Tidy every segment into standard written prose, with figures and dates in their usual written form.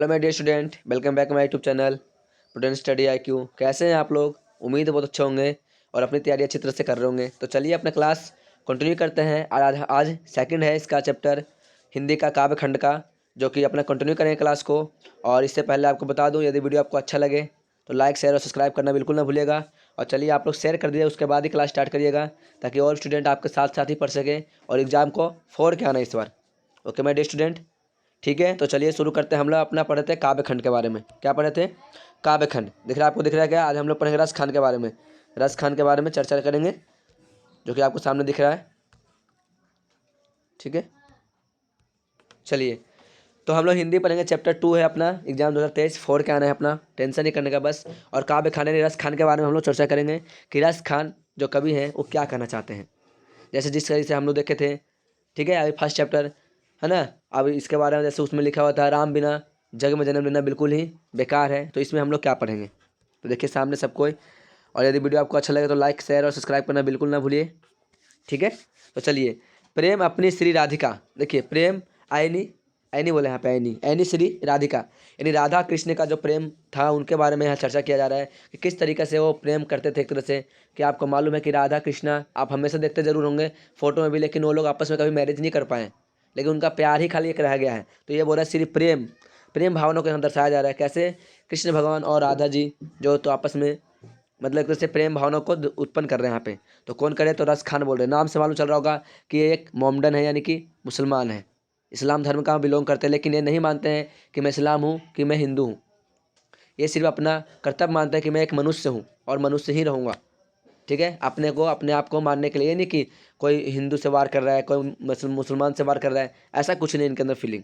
Hello my dear student, welcome back my YouTube channel student study IQ। कैसे हैं आप लोग? उम्मीद है बहुत अच्छे होंगे और अपनी तैयारी अच्छी तरह से कर रहे होंगे। तो चलिए अपना क्लास कंटिन्यू करते हैं। आज सेकंड है इसका चैप्टर हिंदी का काव्य खंड का, जो कि अपना कंटिन्यू करेंगे क्लास को। और इससे पहले आपको बता दूँ, यदि वीडियो आपको अच्छा लगे तो लाइक शेयर और सब्सक्राइब करना बिल्कुल ना भूलिएगा। और चलिए आप लोग शेयर कर दीजिए, उसके बाद ही क्लास स्टार्ट करिएगा, ताकि और स्टूडेंट आपके साथ साथ ही पढ़ सकें और एग्ज़ाम को फोड़ के आना इस बार। ओके माय डियर स्टूडेंट, ठीक है। तो चलिए शुरू करते हैं। हम लोग अपना पढ़े थे काव्य खंड के बारे में। क्या पढ़े थे? काव्य खंड। दिख रहा है आपको? दिख रहा है क्या? आज हम लोग पढ़ेंगे रस खान के बारे में। रस खान के बारे में चर्चा करेंगे, जो कि आपको सामने दिख रहा है। ठीक है, चलिए। तो हम लोग हिंदी पढ़ेंगे, चैप्टर 2 है अपना। एग्जाम 2023 फोड़ के आना है अपना, टेंशन नहीं करने का बस। और काव्य खान यानी रस खान के बारे में हम लोग चर्चा करेंगे कि रस खान जो कवि हैं वो क्या कहना चाहते हैं। जैसे जिस तरीके से हम लोग देखे थे, ठीक है, अभी फर्स्ट चैप्टर है ना। अब इसके बारे में जैसे उसमें लिखा हुआ था, राम बिना जग में जन्म लेना बिल्कुल ही बेकार है। तो इसमें हम लोग क्या पढ़ेंगे, तो देखिए सामने सब कोई। और यदि वीडियो आपको अच्छा लगे तो लाइक शेयर और सब्सक्राइब करना बिल्कुल ना भूलिए, ठीक है। तो चलिए, प्रेम अपनी श्री राधिका। देखिए, प्रेम ऐनी, ऐनी बोले यहाँ पे, ऐनी ऐनी श्री राधिका, यानी राधा कृष्ण का जो प्रेम था उनके बारे में यहाँ चर्चा किया जा रहा है कि किस तरीके से वो प्रेम करते थे एक तरह से। कि आपको मालूम है कि राधा कृष्णा आप हमेशा देखते जरूर होंगे फोटो में भी, लेकिन वो लोग आपस में कभी मैरिज नहीं कर पाए, लेकिन उनका प्यार ही खाली एक रह गया है। तो ये बोल रहा है श्री प्रेम, प्रेम भावना को यहाँ दर्शाया जा रहा है। कैसे? कृष्ण भगवान और राधा जी जो तो आपस में मतलब एक तरह से प्रेम भावना को उत्पन्न कर रहे हैं यहाँ पे। तो कौन करे? तो रस खान बोल रहे हैं। नाम से मालूम चल रहा होगा कि ये एक मोमडन है, यानी कि मुसलमान है, इस्लाम धर्म का बिलोंग करते हैं। लेकिन ये नहीं मानते हैं कि मैं इस्लाम हूँ, कि मैं हिंदू हूँ। ये सिर्फ अपना कर्तव्य मानते हैं कि मैं एक मनुष्य हूँ और मनुष्य ही रहूँगा। ठीक है, अपने को अपने आप को मानने के लिए नहीं कि कोई हिंदू से वार कर रहा है, कोई मुसलमान से वार कर रहा है, ऐसा कुछ नहीं इनके अंदर फीलिंग।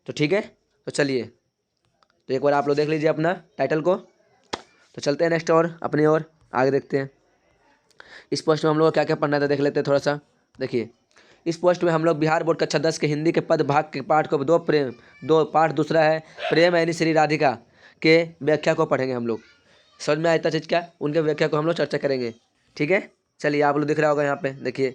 तो ठीक है, तो चलिए, तो एक बार आप लोग देख लीजिए अपना टाइटल को। तो चलते हैं नेक्स्ट और अपनी ओर आगे देखते हैं। इस पोस्ट में हम लोग क्या क्या पढ़ना था देख लेते हैं थोड़ा सा। देखिए, इस पोस्ट में हम लोग बिहार बोर्ड कक्षा 10 के हिंदी के पद भाग के पाठ को दो पाठ, दूसरा है प्रेम यानी श्री राधिका के व्याख्या को पढ़ेंगे हम लोग। समझ में आता चीज़ क्या, उनके व्याख्या को हम लोग चर्चा करेंगे। ठीक है, चलिए आप लोग दिख रहा होगा यहाँ पे, देखिए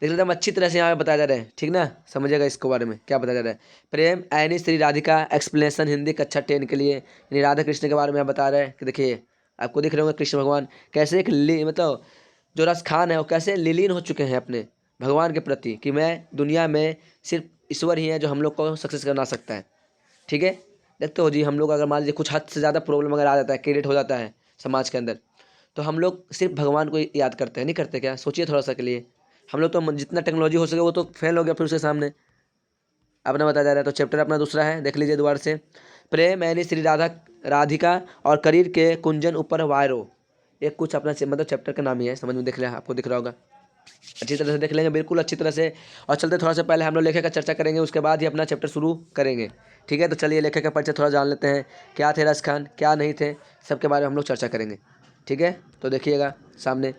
देख लेते हम अच्छी तरह से यहाँ पे बताया जा रहा है, ठीक ना। समझिएगा इसके बारे में क्या बताया जा रहा है। प्रेम यानी श्री राधिका एक्सप्लेनेशन हिंदी कक्षा 10 के लिए, यानी राधा कृष्ण के बारे में बता रहे हैं कि देखिए आपको दिख रहे होंगे कृष्ण भगवान कैसे एक मतलब जो रस खान है वो कैसे लीलीन हो चुके हैं अपने भगवान के प्रति, कि मैं दुनिया में सिर्फ ईश्वर ही है जो हम लोग को सक्सेस बना सकता है। ठीक है, देखते हो जी, हम लोग अगर मान लीजिए कुछ हद से ज़्यादा प्रॉब्लम अगर आ जाता है, क्रिएट हो जाता है समाज के अंदर, तो हम लोग सिर्फ भगवान को याद करते हैं, नहीं करते क्या? सोचिए थोड़ा सा के लिए। हम लोग तो जितना टेक्नोलॉजी हो सके वो तो फेल हो गया फिर उसके सामने। अपना बताया जा रहा है। तो चैप्टर अपना दूसरा है, देख लीजिए दोबारा से। प्रेम यानी श्री राधिका और करीर के कुंजन ऊपर वायरो। एक कुछ अपना मतलब चैप्टर का नाम ही है, समझ में दिख रहा है आपको, दिख रहा होगा। अच्छी तरह से देख लेंगे, बिल्कुल अच्छी तरह से। और चलते थोड़ा सा पहले हम लोग लेखक का चर्चा करेंगे, उसके बाद ही अपना चैप्टर शुरू करेंगे। ठीक है, तो चलिए लेखक का परिचय थोड़ा जान लेते हैं। क्या थे रस खान, क्या नहीं थे, सबके बारे में हम लोग चर्चा करेंगे। ठीक है, तो देखिएगा सामने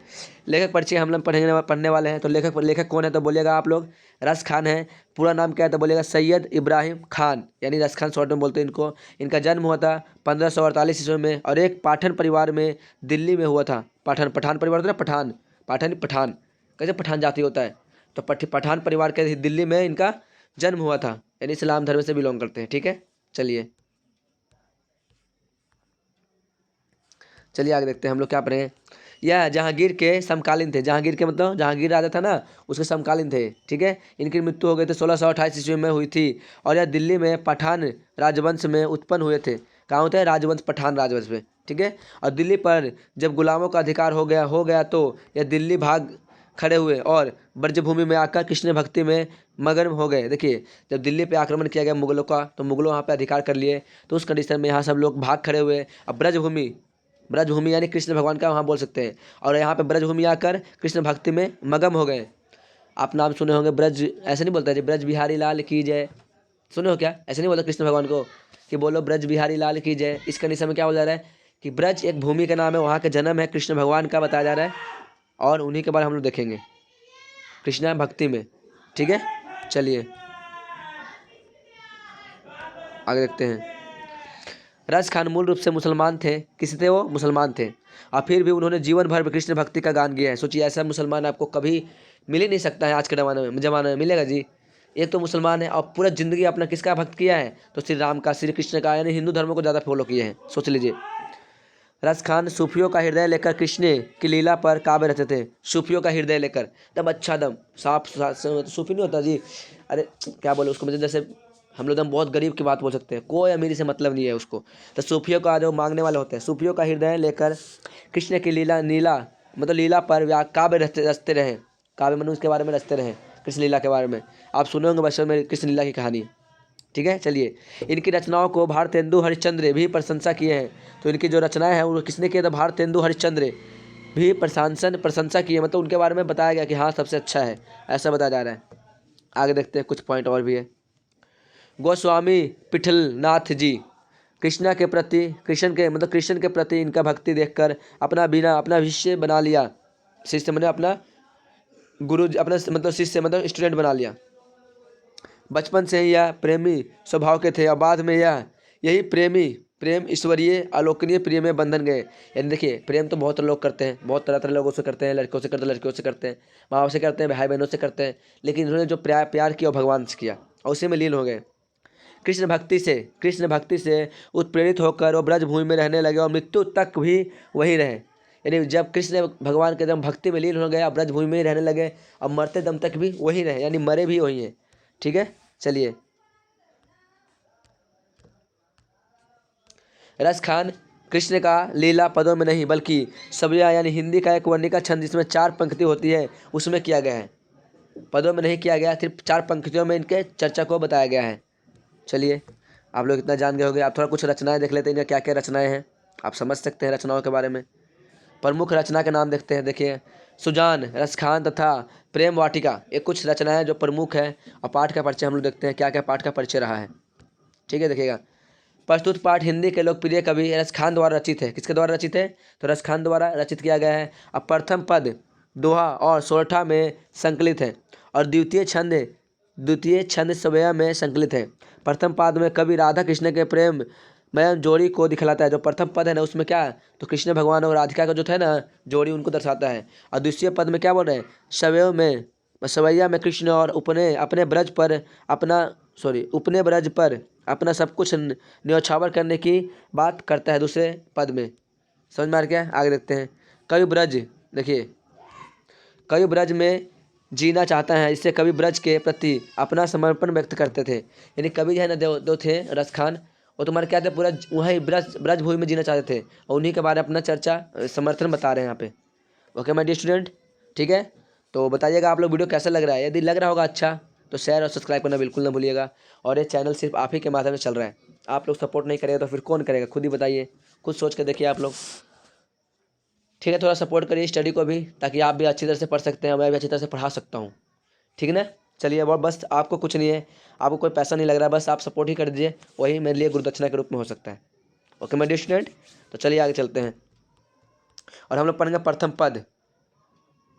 लेखक परिचय हम लोग पढ़ने वाले हैं। तो लेखक लेखक कौन है तो बोलिएगा आप लोग, रस खान है। पूरा नाम क्या है तो बोलिएगा सैयद इब्राहिम खान, यानी रस खान शॉर्ट में बोलते हैं इनको। इनका जन्म हुआ था 1548 ईस्वी में और एक पाठन परिवार में दिल्ली में हुआ था। पठान परिवार होता है ना, पठान कैसे पठान जाति होता है, तो पठान परिवार के दिल्ली में इनका जन्म हुआ था, यानी इस्लाम धर्म से बिलोंग करते हैं। ठीक है, चलिए चलिए आगे देखते हैं हम लोग क्या पढ़ेंगे। यह जहांगीर के समकालीन थे। जहांगीर के मतलब जहांगीर राजा था ना, उसके समकालीन थे। ठीक है, इनकी मृत्यु हो गई थी 1628 ईस्वी में हुई थी। और यह दिल्ली में पठान राजवंश में उत्पन्न हुए थे। कहाँ होते हैं? राजवंश, पठान राजवंश में। ठीक है, और दिल्ली पर जब गुलामों का अधिकार हो गया तो यह दिल्ली भाग खड़े हुए और ब्रजभूमि में आकर कृष्ण भक्ति में मगन हो गए। देखिए, जब दिल्ली पे आक्रमण किया गया मुगलों का, तो मुगलों वहाँ पे अधिकार कर लिए, तो उस कंडीशन में यहाँ सब लोग भाग खड़े हुए। अब ब्रजभूमि यानी कृष्ण भगवान का वहाँ बोल सकते हैं। और यहाँ पे ब्रजभूमि आकर कृष्ण भक्ति में मगन हो गए। आप नाम सुने होंगे ब्रज, ऐसे नहीं बोलता जी, ब्रज बिहारी लाल की जय। सुने हो क्या? ऐसे नहीं बोलता कृष्ण भगवान को कि बोलो ब्रज बिहारी लाल की जय। इस कंडीशन में क्या बोला जा रहा है कि ब्रज एक भूमि का नाम है, वहाँ का जन्म है कृष्ण भगवान का बताया जा रहा है, और उन्हीं के बारे में हम लोग देखेंगे कृष्णा भक्ति में। ठीक है, चलिए आगे देखते हैं। रस खान मूल रूप से मुसलमान थे। किसी थे वो? मुसलमान थे। और फिर भी उन्होंने जीवन भर कृष्ण भक्ति का गान किया है। सोचिए, ऐसा मुसलमान आपको कभी मिल ही नहीं सकता है आज के जमाने में मिलेगा जी। एक तो मुसलमान है और पूरा ज़िंदगी अपना किसका भक्त किया है, तो श्री राम का, श्री कृष्ण का, यानी हिंदू धर्म को ज़्यादा फॉलो किए हैं। सोच लीजिए। रस खान सूफियों का हृदय लेकर कृष्ण की लीला पर काव्य रचते थे। सूफियों का हृदय लेकर दम अच्छा दम साफ सूफी नहीं होता जी, अरे क्या बोले उसको, मतलब जैसे हम लोग एकदम बहुत गरीब की बात बोल सकते हैं, कोई अमीरी से मतलब नहीं है उसको। तो सूफियों का जो मांगने वाले होते हैं, सूफियों का हृदय लेकर कृष्ण की लीला मतलब लीला पर काव्य रचते रहे। काव्य मनुष्य के बारे में रचते रहे, कृष्ण लीला के बारे में आप सुने होंगे बचपन में कृष्ण लीला की कहानी। ठीक है, चलिए। इनकी रचनाओं को भारतेंदु हरिश्चंद्र भी प्रशंसा किए हैं। तो इनकी जो रचनाएं हैं वो किसने किए, तो भारतेंदु हरिश्चंद्र भी प्रशंसा की है, मतलब उनके बारे में बताया गया कि हाँ सबसे अच्छा है, ऐसा बताया जा रहा है। आगे देखते हैं, कुछ पॉइंट और भी है। गोस्वामी पिठलनाथ जी कृष्ण के प्रति इनका भक्ति देखकर अपना शिष्य बना लिया। शिष्य मैंने अपना गुरु, अपना मतलब शिष्य मतलब स्टूडेंट बना लिया। बचपन से ही यह प्रेमी स्वभाव के थे और बाद में यही प्रेम ईश्वरीय आलोकनीय प्रिय में बंधन गए। यानी देखिए, प्रेम तो बहुत लोग करते हैं, बहुत तरह तरह लोगों से करते हैं, लड़कों से करते हैं, लड़कियों से करते हैं, माँ बाप से करते हैं, भाई बहनों से करते हैं, लेकिन इन्होंने जो प्यार किया वो भगवान से किया और उसी में लीन हो गए। कृष्ण भक्ति से उत्प्रेरित होकर वो ब्रजभूमि में रहने लगे और मृत्यु तक भी वहीं रहे। यानी जब कृष्ण भगवान के दम भक्ति में लीन हो गए, ब्रजभूमि में रहने लगे और मरते दम तक भी वहीं रहे, यानी मरे भी वहीं हैं। ठीक है, चलिए। रस खान कृष्ण का लीला पदों में नहीं बल्कि सबिया यानी हिंदी का एक वर्णिका छंद जिसमें 4 पंक्ति होती है उसमें किया गया है। पदों में नहीं किया गया, सिर्फ 4 पंक्तियों में इनके चर्चा को बताया गया है। चलिए, आप लोग इतना जान गए होंगे, आप थोड़ा कुछ रचनाएं देख लेते हैं, इनका क्या क्या रचनाएं हैं, आप समझ सकते हैं रचनाओं के बारे में। प्रमुख रचना के नाम देखते हैं। देखिए, सुजान, रसखान तथा प्रेम वाटिका, ये कुछ रचनाएं जो प्रमुख है। और पाठ का परिचय हम लोग देखते हैं, क्या क्या पाठ का परिचय रहा है। ठीक है, देखिएगा। प्रस्तुत पाठ हिंदी के लोकप्रिय कवि रसखान द्वारा रचित है। किसके द्वारा रचित है, तो रसखान द्वारा रचित किया गया है। अब प्रथम पद दोहा और सोरठा में संकलित है और द्वितीय छंद सवया में संकलित है। प्रथम पाद में कवि राधा कृष्ण के प्रेम मय जोड़ी को दिखलाता है। जो प्रथम पद है ना उसमें क्या है, तो कृष्ण भगवान और राधिका का जो था ना जोड़ी, उनको दर्शाता है। और द्वितीय पद में क्या बोल रहे हैं, सवैया में कृष्ण और अपने ब्रज पर अपना सब कुछ न्यौछावर करने की बात करता है दूसरे पद में। समझ में आ गया, आगे देखते हैं। कवि ब्रज, देखिए, कवि ब्रज में जीना चाहता है, इससे कवि ब्रज के प्रति अपना समर्पण व्यक्त करते थे। यानी कवि है ना दो थे रसखान, वो तुम्हारे क्या थे, पूरा वहीं ब्रजभूमि में जीना चाहते थे और उन्हीं के बारे में अपना चर्चा समर्थन बता रहे हैं यहाँ पे। ओके माय डियर स्टूडेंट, ठीक है। तो बताइएगा आप लोग वीडियो कैसा लग रहा है, यदि लग रहा होगा अच्छा तो शेयर और सब्सक्राइब करना बिल्कुल ना भूलिएगा। और ये चैनल सिर्फ आप ही के माध्यम से चल रहा है, आप लोग सपोर्ट नहीं करेगा तो फिर कौन करेगा, खुद ही बताइए, खुद सोच के देखिए आप लोग। ठीक है, थोड़ा सपोर्ट करिए स्टडी को भी, ताकि आप भी अच्छी तरह से पढ़ सकते हैं, मैं भी अच्छी तरह से पढ़ा सकता हूँ। ठीक है ना, चलिए। और बस आपको कुछ नहीं है, आपको कोई पैसा नहीं लग रहा है, बस आप सपोर्ट ही कर दीजिए, वही मेरे लिए गुरुदक्षिणा के रूप में हो सकता है। ओके माय डियर स्टूडेंट, तो चलिए आगे चलते हैं और हम लोग पढ़ेंगे प्रथम पद।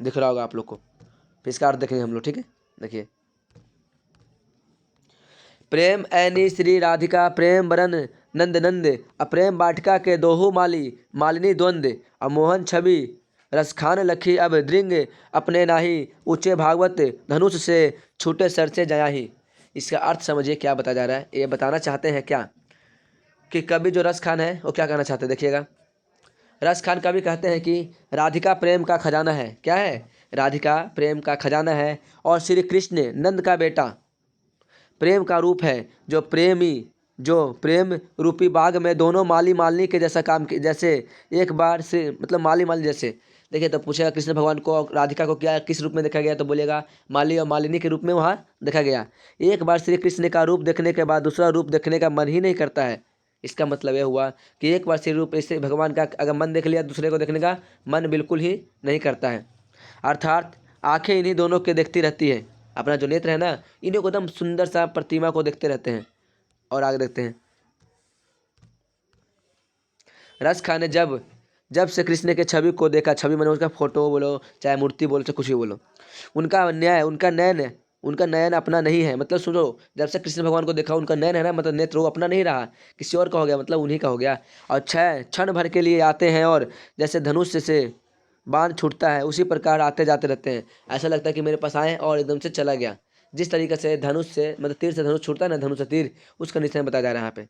दिख रहा होगा आप लोग को, फिर इसका अर्थ देखेंगे हम लोग। ठीक है, देखिए। प्रेम ऐनी श्री राधिका प्रेम बरन नंद नंद, अप्रेम बाटिका के दोहू मालिनी द्वंद, अमोहन छवि रसखान लखी अब दृंग, अपने नाही ऊंचे भागवत धनुष से छूटे सर से जयाही। इसका अर्थ समझिए क्या बताया जा रहा है। ये बताना चाहते हैं क्या कि कवि जो रस खान है वो क्या कहना चाहते हैं, देखिएगा। रस खान कवि कहते हैं कि राधिका प्रेम का खजाना है। क्या है, राधिका प्रेम का खजाना है और श्री कृष्ण नंद का बेटा प्रेम का रूप है, जो प्रेम रूपी बाग में दोनों माली मालिनी के जैसा काम जैसे एक बार से मतलब माली माली जैसे। देखिए, तो पूछेगा कृष्ण भगवान को और राधिका को क्या किस रूप में देखा गया, तो बोलेगा माली और मालिनी के रूप में वहाँ देखा गया। एक बार श्री कृष्ण का रूप देखने के बाद दूसरा रूप देखने का मन ही नहीं करता है। इसका मतलब यह हुआ कि एक बार श्री रूप ऐसे भगवान का अगर मन देख लिया, दूसरे को देखने का मन बिल्कुल ही नहीं करता है। अर्थात आंखें इन्हीं दोनों के देखती रहती है, अपना जो नेत्र है ना, इन्हीं को एकदम सुंदर सा प्रतिमा को देखते रहते हैं। और आगे देखते हैं। रस खान ने जब से कृष्ण के छवि को देखा, छवि मैंने उसका फोटो बोलो चाहे मूर्ति बोलो चाहे कुछ भी बोलो, उनका नयन अपना नहीं है। मतलब सुनो, जब से कृष्ण भगवान को देखा उनका नयन है ना, मतलब नेत्र वो अपना नहीं रहा, किसी और का हो गया, मतलब उन्हीं का हो गया। और क्षण भर के लिए आते हैं और जैसे धनुष से बाण छूटता है उसी प्रकार आते जाते रहते हैं। ऐसा लगता है कि मेरे पास आए और एकदम से चला गया। जिस तरीके से धनुष से मतलब तीर से धनुष छूटता है ना, धनुष से तीर, उसका निशान बताया जा रहा है यहाँ पे।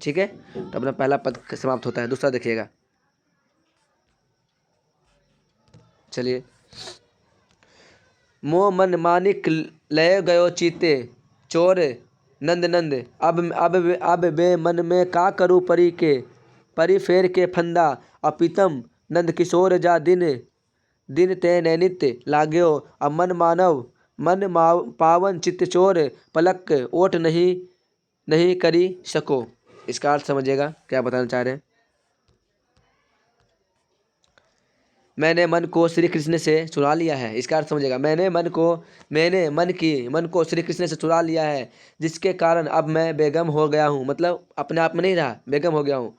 ठीक है, तो अपना पहला पद समाप्त होता है। दूसरा देखिएगा, चलिए। मोह मन मानिक लय गयो चीते, चोर नंद नंद अब बे मन में का करूँ परी के, परी फेर के फंदा अपितम नंद किशोर जा दिन दिन ते नैनित्य लाग्यो, अब पावन चित्त चोर पलक ओट नहीं नहीं करी सको। इसका अर्थ समझिएगा क्या बताना चाह रहे हैं। मैंने मन को श्री कृष्ण से चुरा लिया है, इसका अर्थ समझिएगा। मैंने मन को श्री कृष्ण से चुरा लिया है, जिसके कारण अब मैं बेगम हो गया हूँ, मतलब अपने आप में नहीं रहा, बेगम हो गया हूँ।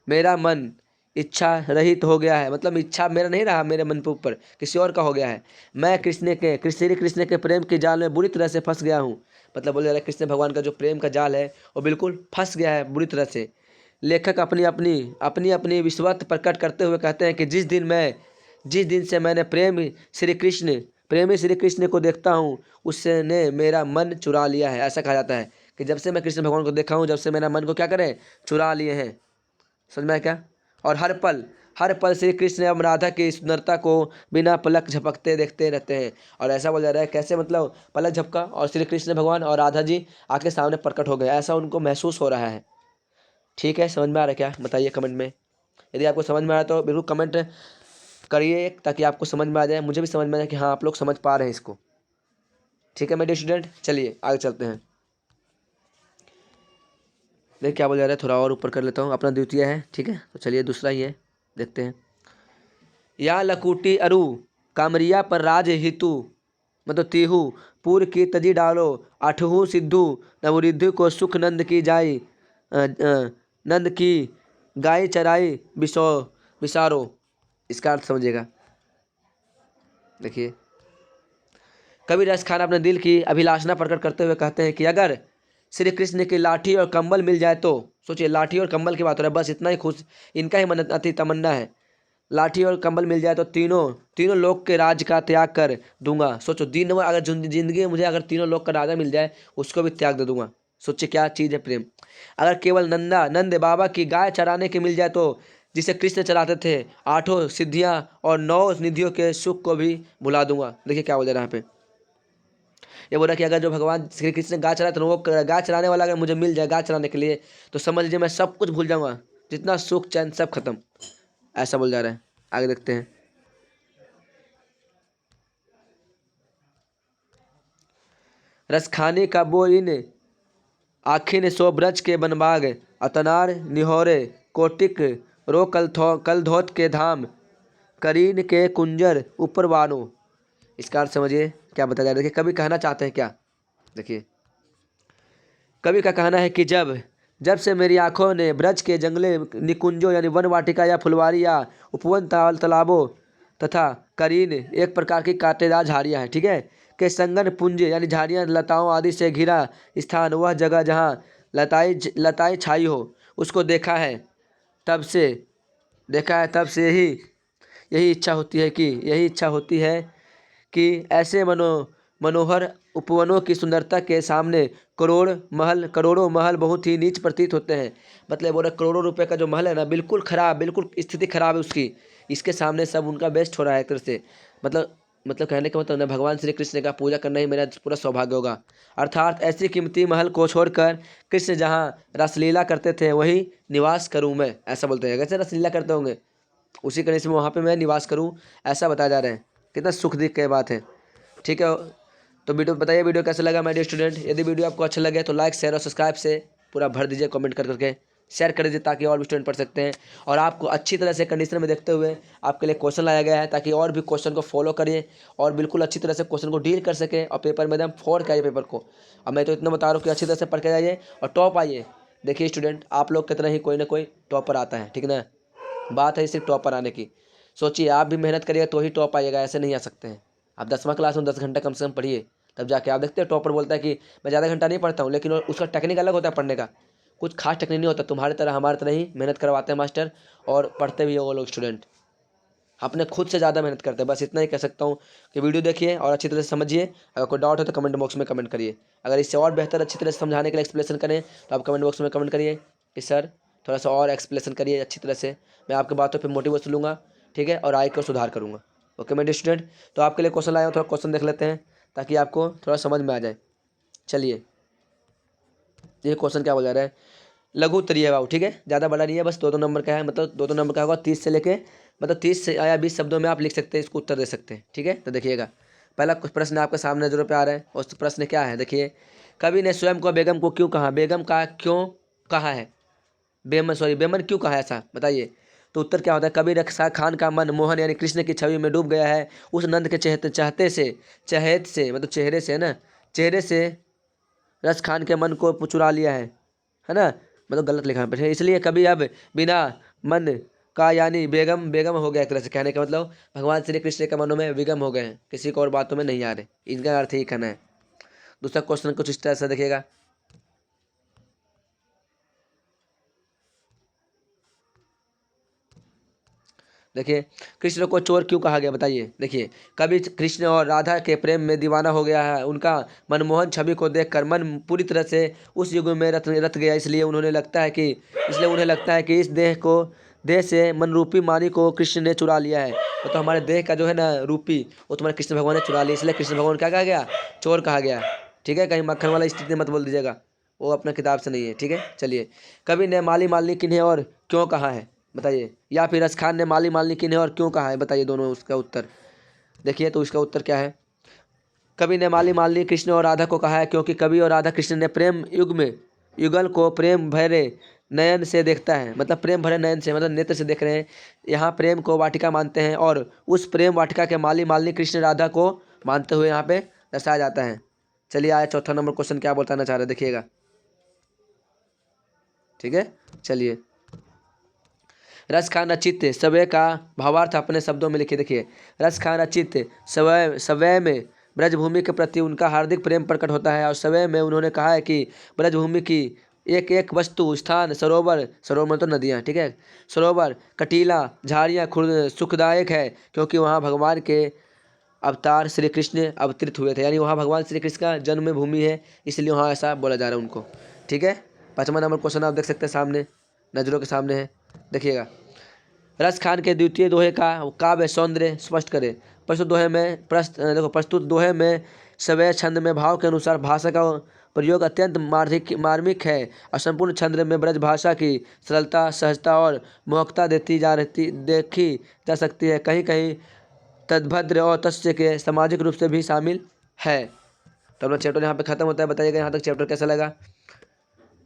मेरा मन इच्छा रहित हो गया है, मतलब इच्छा मेरा नहीं रहा, मेरे मन के ऊपर किसी और का हो गया है। मैं श्री कृष्ण के प्रेम के जाल में बुरी तरह से फंस गया हूँ, मतलब बोले जा रहा है कृष्ण भगवान का जो प्रेम का जाल है वो बिल्कुल फंस गया है बुरी तरह से। लेखक अपनी अपनी विश्वत प्रकट करते हुए कहते हैं कि जिस दिन से मैंने प्रेमी श्री कृष्ण को देखता हूँ, उसने मेरा मन चुरा लिया है। ऐसा कहा जाता है कि जब से मैं कृष्ण भगवान को देखा हूँ, जब से मेरा मन को क्या करें, चुरा लिए हैं। समझ में आया क्या। और हर पल श्री कृष्ण एवं राधा की सुंदरता को बिना पलक झपकते देखते रहते हैं। और ऐसा बोला जा रहा है कैसे, मतलब पलक झपका और श्री कृष्ण भगवान और राधा जी आके सामने प्रकट हो गए, ऐसा उनको महसूस हो रहा है। ठीक है, समझ में आ रहा है क्या, बताइए कमेंट में। यदि आपको समझ में आया तो बिल्कुल कमेंट करिए, ताकि आपको समझ में आ जाए, मुझे भी समझ में आ जाए कि हाँ आप लोग समझ पा रहे हैं इसको। ठीक है मेरे स्टूडेंट, चलिए आगे चलते हैं। देखिए क्या बोल जा रहा है, थोड़ा और ऊपर कर लेता हूँ। अपना द्वितीय है, ठीक है, तो चलिए दूसरा ही है, देखते हैं। या लकुटी अरु कामरिया पर राज हितु, मतलब तीहू पूर की तजी डालो, आठहू सिद्धू नवरिद्धि को सुख नंद की जाई, नंद की गाय चराई बिसारो। इसका अर्थ समझिएगा। देखिए, कवि रस खान अपने दिल की अभिलाषणा प्रकट करते हुए कहते हैं कि अगर श्री कृष्ण की लाठी और कंबल मिल जाए तो, सोचिए लाठी और कंबल की बात हो रहा है, बस इतना ही खुश इनका ही मन अति तमन्ना है। लाठी और कंबल मिल जाए तो तीनों लोक के राज का त्याग कर दूंगा। सोचो दिन में अगर जिंदगी में मुझे अगर तीनों लोक का राजा मिल जाए, उसको भी त्याग दे दूंगा। सोचिए क्या चीज़ है प्रेम। अगर केवल नंद बाबा की गाय चराने की मिल जाए तो, जिसे कृष्ण चलाते थे, 8 सिद्धियां और 9 निधियों के सुख को भी भुला दूंगा। देखिए क्या बोल रहा है यहाँ पे, ये बोल रहा है कि अगर जो भगवान श्री कृष्ण गाय चलाते, तो वो गाय चलाने वाला अगर मुझे मिल जाए गाय चलाने के लिए, तो समझ लीजिए मैं सब कुछ भूल जाऊंगा, जितना सुख चैन सब खत्म। ऐसा बोल जा रहा है। आगे देखते हैं। रसखाने का बो इन आखिन सो ब्रज के बनबाग, अतनार निहोरे कोटिक रो कलधौत के धाम, करीन के कुंजर ऊपर वानो। इसका अर्थ समझिए क्या बताया जा रहा है। देखिए कवि कहना चाहते हैं क्या, देखिए कवि का कहना है कि जब से मेरी आंखों ने ब्रज के जंगले निकुंजों यानी वन वाटिका या फुलवारी या उपवन तालाबों तथा करीन एक प्रकार की कांटेदार झाड़ियाँ हैं, ठीक है, के संगन पुंज यानी झाड़ियाँ लताओं आदि से घिरा स्थान, वह जगह जहाँ लताई छाई हो, उसको देखा है तब से यही इच्छा होती है कि ऐसे मनोहर उपवनों की सुंदरता के सामने करोड़ों महल बहुत ही नीच प्रतीत होते हैं। मतलब बोला करोड़ों रुपए का जो महल है ना, बिल्कुल खराब, बिल्कुल स्थिति खराब है उसकी, इसके सामने सब उनका बेस्ट हो रहा है एक तरह से। मतलब कहने का मतलब ना, भगवान श्री कृष्ण का पूजा करना ही मेरा पूरा सौभाग्य होगा। अर्थात ऐसी कीमती महल को छोड़कर कृष्ण जहाँ रसलीला करते थे वहीं निवास करूँ मैं, ऐसा बोलते हैं। कैसे रसलीला करते होंगे, उसी कंडीशन में वहाँ पे मैं निवास करूँ, ऐसा बताया जा रहा है। कितना सुख दुख की बात है। ठीक है, तो वीडियो बताइए वीडियो कैसा लगा मेरे स्टूडेंट। यदि वीडियो आपको अच्छा लगे तो लाइक शेयर और सब्सक्राइब से पूरा भर दीजिए, कमेंट करके शेयर कर दीजिए, ताकि और भी स्टूडेंट पढ़ सकते हैं। और आपको अच्छी तरह से कंडीशन में देखते हुए आपके लिए क्वेश्चन लाया गया है, ताकि और भी क्वेश्चन को फॉलो करिए और बिल्कुल अच्छी तरह से क्वेश्चन को डील कर सकें और पेपर में एकदम फोड़ के आइए पेपर को। अब मैं तो इतना बता रहा हूँ कि अच्छी तरह से पढ़ के जाइए और टॉप आइए। देखिए स्टूडेंट, आप लोग कितना ही कोई ना कोई टॉपर आता है, ठीक ना, बात है सिर्फ टॉपर आने की। सोचिए आप भी मेहनत करिएगा तो ही टॉप आइएगा, ऐसे नहीं आ सकते हैं। आप 10वां क्लास में 10 घंटा कम से कम पढ़िए, तब जाके आप देखते हैं टॉपर बोलता है कि मैं ज़्यादा घंटा नहीं पढ़ता हूँ, लेकिन उसका टेक्निक अलग होता है पढ़ने का, कुछ खास टेक्निक नहीं होता। तुम्हारी तरह हमारी तरह ही मेहनत करवाते हैं मास्टर, और पढ़ते भी हो वो लोग स्टूडेंट। अपने खुद से ज़्यादा मेहनत करते हैं। बस इतना ही कह सकता हूँ कि वीडियो देखिए और अच्छी तरह से समझिए। अगर कोई डाउट हो तो कमेंट बॉक्स में कमेंट करिए। अगर इससे और बेहतर अच्छी तरह से समझाने के लिए एक्सप्लेनेशन करें तो आप कमेंट बॉक्स में कमेंट करिए कि सर थोड़ा सा और एक्सप्लेनेशन करिए अच्छी तरह से। मैं आपकी बातों पर मोटिवेशन लूँगा, ठीक है, और आगे को सुधार करूँगा। ओके मेरे स्टूडेंट, तो आपके लिए क्वेश्चन लाया हूँ, थोड़ा क्वेश्चन देख लेते हैं ताकि आपको थोड़ा समझ में आ जाए। चलिए, ये क्वेश्चन क्या बोल रहा है, लघु उत्तरीय है बाबू, ठीक है, ज़्यादा बड़ा नहीं है, बस 2-2 नंबर का है, मतलब 2-2 नंबर का होगा। 30 से लेके मतलब 30 से या 20 शब्दों में आप लिख सकते हैं, इसको उत्तर दे सकते हैं, ठीक है। तो देखिएगा, पहला कुछ प्रश्न आपके सामने नजरों पे आ रहा है। उस प्रश्न क्या है, देखिए, कवि ने स्वयं को बेगम को क्यों कहा, बेगम का क्यों कहा है, बेमन क्यों कहा है, ऐसा बताइए। तो उत्तर क्या होता है, कवि रक्षा खान का मन मोहन यानी कृष्ण की छवि में डूब गया है। उस नंद के चहेत से मतलब चेहरे से, है ना, चेहरे से रस खान के मन को चुरा लिया है ना, मतलब गलत लिखा है, इसलिए कभी अब बिना मन का यानी बेगम बेगम हो गया। एक तरह से कहने का मतलब भगवान श्री कृष्ण के मनों में विगम हो गए हैं, किसी को और बातों में नहीं आ रहे, इनका अर्थ ही कहना है। दूसरा क्वेश्चन कुछ इस तरह से देखिएगा, देखिए, कृष्ण को चोर क्यों कहा गया, बताइए। देखिए, कभी कृष्ण और राधा के प्रेम में दीवाना हो गया है, उनका मनमोहन छवि को देखकर मन पूरी तरह से उस युग में रत गया, इसलिए उन्हें लगता है कि इस देह से मन रूपी मानी को कृष्ण ने चुरा लिया है। तो हमारे देह का जो है ना रूपी, वो तुम्हारे कृष्ण भगवान ने चुरा लिया, इसलिए कृष्ण भगवान क्या कहा गया, चोर कहा गया, ठीक है। कहीं मक्खन वाला स्थिति मत बोल दीजिएगा, वो अपना किताब से नहीं है, ठीक है। चलिए, कवि ने माली मालिनी किन्हें और क्यों कहा है, बताइए, या फिर रस खान ने माली मालिनी किन्हें और क्यों कहा है, बताइए दोनों उसका उत्तर। देखिए, तो इसका उत्तर क्या है, कवि ने माली मालिनी कृष्ण और राधा को कहा है क्योंकि कवि और राधा कृष्ण ने प्रेम युग में युगल को प्रेम भरे नयन से देखता है, मतलब प्रेम भरे नयन से मतलब नेत्र से देख रहे हैं, यहाँ प्रेम को वाटिका मानते हैं और उस प्रेम वाटिका के माली मालिनी कृष्ण राधा को मानते हुए यहाँ पे दर्शाया जाता है। चलिए, आया चौथा नंबर क्वेश्चन क्या बताना चाह रहे हैं, देखिएगा, ठीक है। चलिए, रस खान रचित सवय का भावार्थ अपने शब्दों में लिखिए। देखिए, रस खान रचित सवय में ब्रजभूमि के प्रति उनका हार्दिक प्रेम प्रकट होता है और सवय में उन्होंने कहा है कि ब्रजभूमि की एक एक वस्तु, स्थान, सरोवर तो नदियाँ, ठीक है, सरोवर, कटीला, झाड़ियाँ सुखदायक है क्योंकि वहाँ भगवान के अवतार श्री कृष्ण अवतरित हुए थे, यानी वहाँ भगवान श्री कृष्ण का जन्म भूमि है, इसलिए वहाँ ऐसा बोला जा रहा है उनको, ठीक है। 5वां नंबर क्वेश्चन आप देख सकते हैं, सामने नजरों के सामने है, देखिएगा, रस खान के द्वितीय दोहे का काव्य सौंदर्य स्पष्ट करें। प्रस्तुत दोहे में सवय छंद में भाव के अनुसार भाषा का प्रयोग अत्यंत मार्मिक है और संपूर्ण छंद में ब्रज भाषा की सरलता, सहजता और मोहकता देखी जा सकती है। कहीं कहीं तद्भद्र और तस्य के सामाजिक रूप से भी शामिल है। तो अपना चैप्टर यहाँ पे खत्म होता है। बताइएगा यहाँ तक चैप्टर कैसा लगा,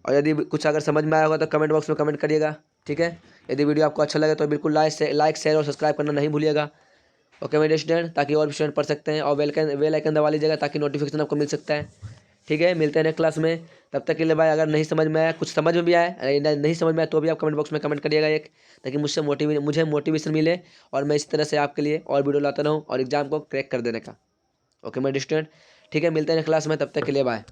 और यदि कुछ अगर समझ में आया होगा तो कमेंट बॉक्स में कमेंट करिएगा, ठीक है। यदि वीडियो आपको अच्छा लगे तो बिल्कुल लाइक शेयर और सब्सक्राइब करना नहीं भूलिएगा। ओके मेरे स्टूडेंट, ताकि और भी स्टूडेंट पढ़ सकते हैं, और बेल आइकन दबा लीजिएगा ताकि नोटिफिकेशन आपको मिल सकता है, ठीक है। मिलते हैं नेक्स्ट क्लास में, तब तक के लिए भाई। अगर नहीं समझ में आया, कुछ समझ में भी आया, नहीं समझ में आया तो भी आप कमेंट बॉक्स में कमेंट करिएगा एक, ताकि मुझे मोटिवेशन मिले और मैं इस तरह से आपके लिए और वीडियो लाता रहूँ और एग्जाम को क्रैक कर देने का। ओके मेरे स्टूडेंट, ठीक है, मिलते हैं नेक्स्ट क्लास में, तब तक के लिए बाय।